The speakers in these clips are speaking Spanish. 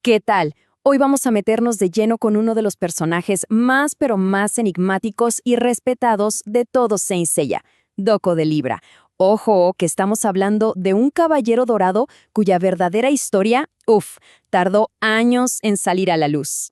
¿Qué tal? Hoy vamos a meternos de lleno con uno de los personajes más pero más enigmáticos y respetados de todo Saint Seiya, Doko de Libra. Ojo, que estamos hablando de un caballero dorado cuya verdadera historia, tardó años en salir a la luz.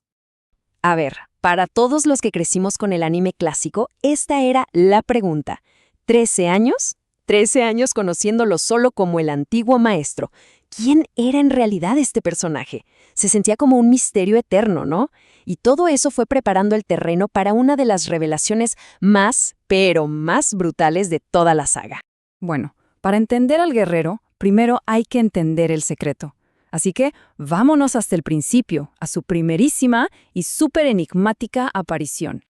A ver, para todos los que crecimos con el anime clásico, esta era la pregunta. ¿13 años? 13 años conociéndolo solo como el antiguo maestro. ¿Quién era en realidad este personaje? Se sentía como un misterio eterno, ¿no? Y todo eso fue preparando el terreno para una de las revelaciones más, pero más brutales de toda la saga. Bueno, para entender al guerrero, primero hay que entender el secreto. Así que vámonos hasta el principio, a su primerísima y súper enigmática aparición.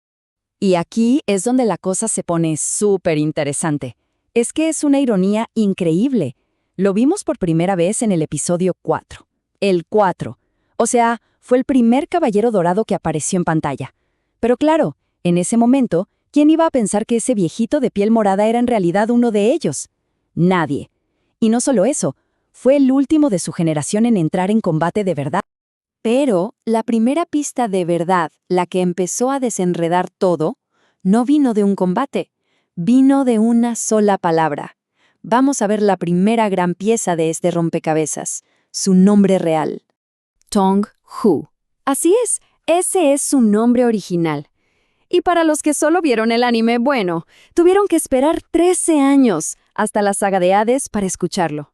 Y aquí es donde la cosa se pone súper interesante. Es que es una ironía increíble. Lo vimos por primera vez en el episodio 4. El 4. O sea, fue el primer caballero dorado que apareció en pantalla. Pero claro, en ese momento, ¿quién iba a pensar que ese viejito de piel morada era en realidad uno de ellos? Nadie. Y no solo eso, fue el último de su generación en entrar en combate de verdad. Pero la primera pista de verdad, la que empezó a desenredar todo, no vino de un combate, vino de una sola palabra. Vamos a ver la primera gran pieza de este rompecabezas, su nombre real. Tong-Hu. Así es, ese es su nombre original. Y para los que solo vieron el anime, bueno, tuvieron que esperar 13 años hasta la saga de Hades para escucharlo.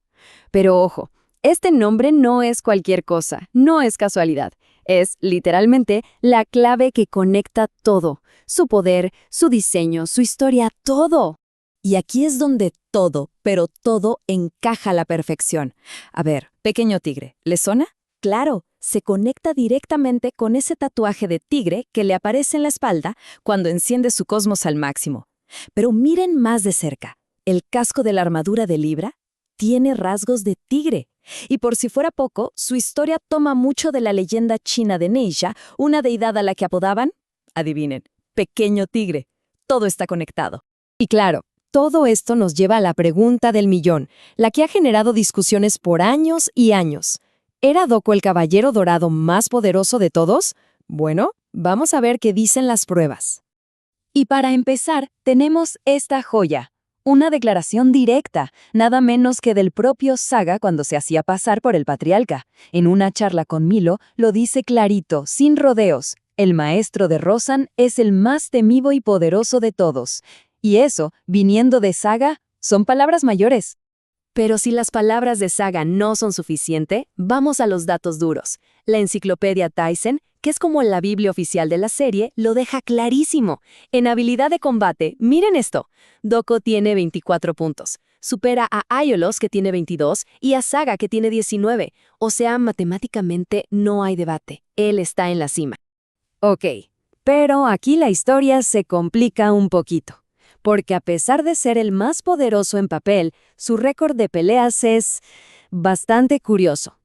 Pero ojo, este nombre no es cualquier cosa, no es casualidad. Es, literalmente, la clave que conecta todo. Su poder, su diseño, su historia, todo. Y aquí es donde todo, pero todo encaja a la perfección. A ver, pequeño tigre, ¿le suena? Claro, se conecta directamente con ese tatuaje de tigre que le aparece en la espalda cuando enciende su cosmos al máximo. Pero miren más de cerca. El casco de la armadura de Libra tiene rasgos de tigre. Y por si fuera poco, su historia toma mucho de la leyenda china de Neisha, una deidad a la que apodaban, adivinen, Pequeño Tigre. Todo está conectado. Y claro, todo esto nos lleva a la pregunta del millón, la que ha generado discusiones por años y años. ¿Era Doko el caballero dorado más poderoso de todos? Bueno, vamos a ver qué dicen las pruebas. Y para empezar, tenemos esta joya. Una declaración directa, nada menos que del propio Saga cuando se hacía pasar por el patriarca. En una charla con Milo, lo dice clarito, sin rodeos. El maestro de Rosan es el más temido y poderoso de todos. Y eso, viniendo de Saga, son palabras mayores. Pero si las palabras de Saga no son suficiente, vamos a los datos duros. La enciclopedia Tyson, que es como la Biblia oficial de la serie, lo deja clarísimo. En habilidad de combate, miren esto. Doko tiene 24 puntos. Supera a Aiolos, que tiene 22, y a Saga, que tiene 19. O sea, matemáticamente no hay debate. Él está en la cima. Ok, pero aquí la historia se complica un poquito. Porque a pesar de ser el más poderoso en papel, su récord de peleas es bastante curioso.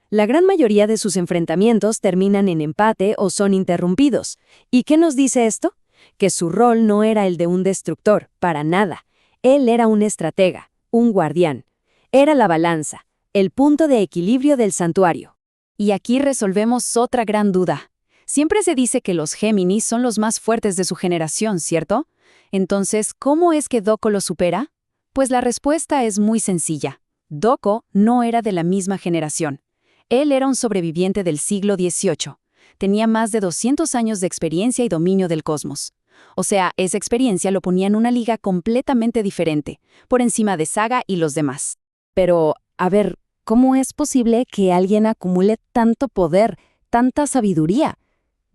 La gran mayoría de sus enfrentamientos terminan en empate o son interrumpidos. ¿Y qué nos dice esto? Que su rol no era el de un destructor, para nada. Él era un estratega, un guardián. Era la balanza, el punto de equilibrio del santuario. Y aquí resolvemos otra gran duda. Siempre se dice que los Géminis son los más fuertes de su generación, ¿cierto? Entonces, ¿cómo es que Doko lo supera? Pues la respuesta es muy sencilla. Doko no era de la misma generación. Él era un sobreviviente del siglo XVIII. Tenía más de 200 años de experiencia y dominio del cosmos. O sea, esa experiencia lo ponía en una liga completamente diferente, por encima de Saga y los demás. Pero, a ver, ¿cómo es posible que alguien acumule tanto poder, tanta sabiduría?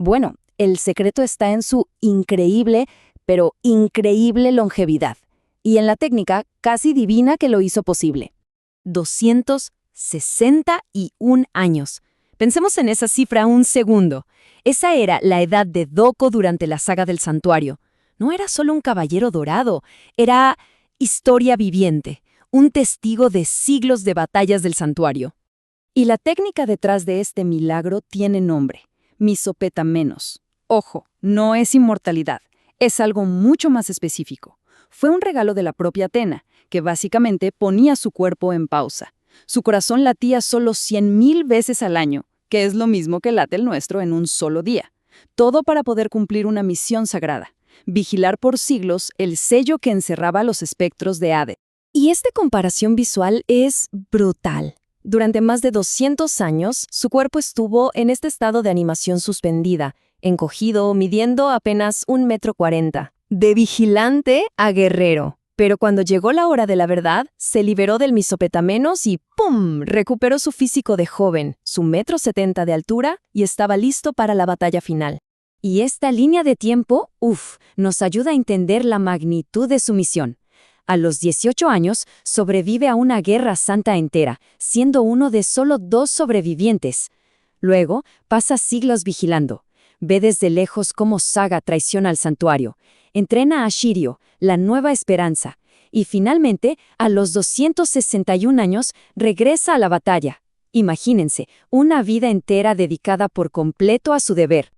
Bueno, el secreto está en su increíble, pero increíble longevidad, y en la técnica casi divina que lo hizo posible. 261 años. Pensemos en esa cifra un segundo. Esa era la edad de Doko durante la saga del santuario. No era solo un caballero dorado, era historia viviente, un testigo de siglos de batallas del santuario. Y la técnica detrás de este milagro tiene nombre, Misopetamenos. Ojo, no es inmortalidad. Es algo mucho más específico. Fue un regalo de la propia Atena, que básicamente ponía su cuerpo en pausa. Su corazón latía solo 100,000 veces al año, que es lo mismo que late el nuestro en un solo día. Todo para poder cumplir una misión sagrada: vigilar por siglos el sello que encerraba los espectros de Hades. Y esta comparación visual es brutal. Durante más de 200 años, su cuerpo estuvo en este estado de animación suspendida, encogido, midiendo apenas 1,40 m. De vigilante a guerrero. Pero cuando llegó la hora de la verdad, se liberó del misopetamenos y ¡pum! Recuperó su físico de joven, su 1,70 m de altura, y estaba listo para la batalla final. Y esta línea de tiempo, nos ayuda a entender la magnitud de su misión. A los 18 años, sobrevive a una guerra santa entera, siendo uno de solo 2 sobrevivientes. Luego, pasa siglos vigilando. Ve desde lejos cómo Saga traiciona al santuario. Entrena a Shiryu, la nueva esperanza. Y finalmente, a los 261 años, regresa a la batalla. Imagínense, una vida entera dedicada por completo a su deber.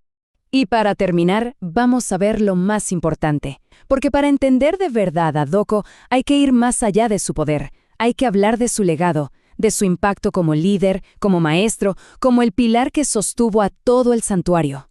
Y para terminar, vamos a ver lo más importante. Porque para entender de verdad a Doko, hay que ir más allá de su poder. Hay que hablar de su legado, de su impacto como líder, como maestro, como el pilar que sostuvo a todo el santuario.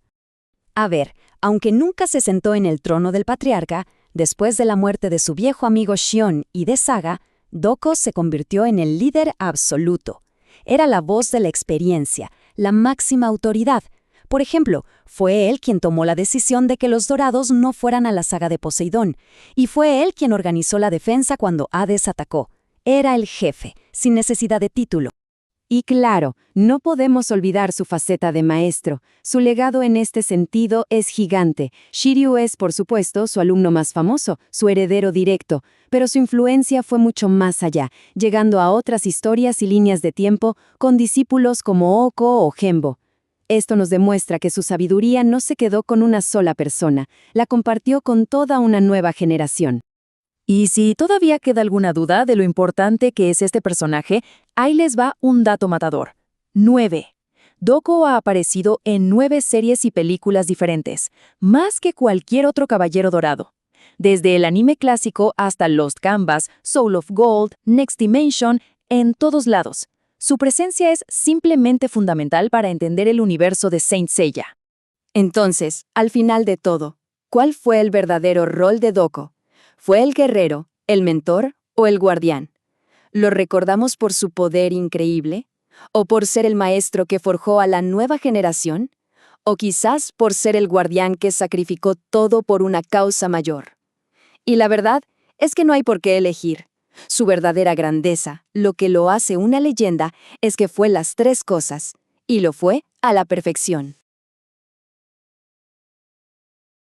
A ver, aunque nunca se sentó en el trono del patriarca, después de la muerte de su viejo amigo Shion y de Saga, Doko se convirtió en el líder absoluto. Era la voz de la experiencia, la máxima autoridad. Por ejemplo, fue él quien tomó la decisión de que los Dorados no fueran a la saga de Poseidón, y fue él quien organizó la defensa cuando Hades atacó. Era el jefe, sin necesidad de título. Y claro, no podemos olvidar su faceta de maestro. Su legado en este sentido es gigante. Shiryu es, por supuesto, su alumno más famoso, su heredero directo, pero su influencia fue mucho más allá, llegando a otras historias y líneas de tiempo con discípulos como Oko o Genbo. Esto nos demuestra que su sabiduría no se quedó con una sola persona, la compartió con toda una nueva generación. Y si todavía queda alguna duda de lo importante que es este personaje, ahí les va un dato matador. 9. Doko ha aparecido en 9 series y películas diferentes, más que cualquier otro caballero dorado. Desde el anime clásico hasta Lost Canvas, Soul of Gold, Next Dimension, en todos lados. Su presencia es simplemente fundamental para entender el universo de Saint Seiya. Entonces, al final de todo, ¿cuál fue el verdadero rol de Doko? ¿Fue el guerrero, el mentor o el guardián? ¿Lo recordamos por su poder increíble? ¿O por ser el maestro que forjó a la nueva generación? ¿O quizás por ser el guardián que sacrificó todo por una causa mayor? Y la verdad es que no hay por qué elegir. Su verdadera grandeza, lo que lo hace una leyenda, es que fue las 3 cosas, y lo fue a la perfección.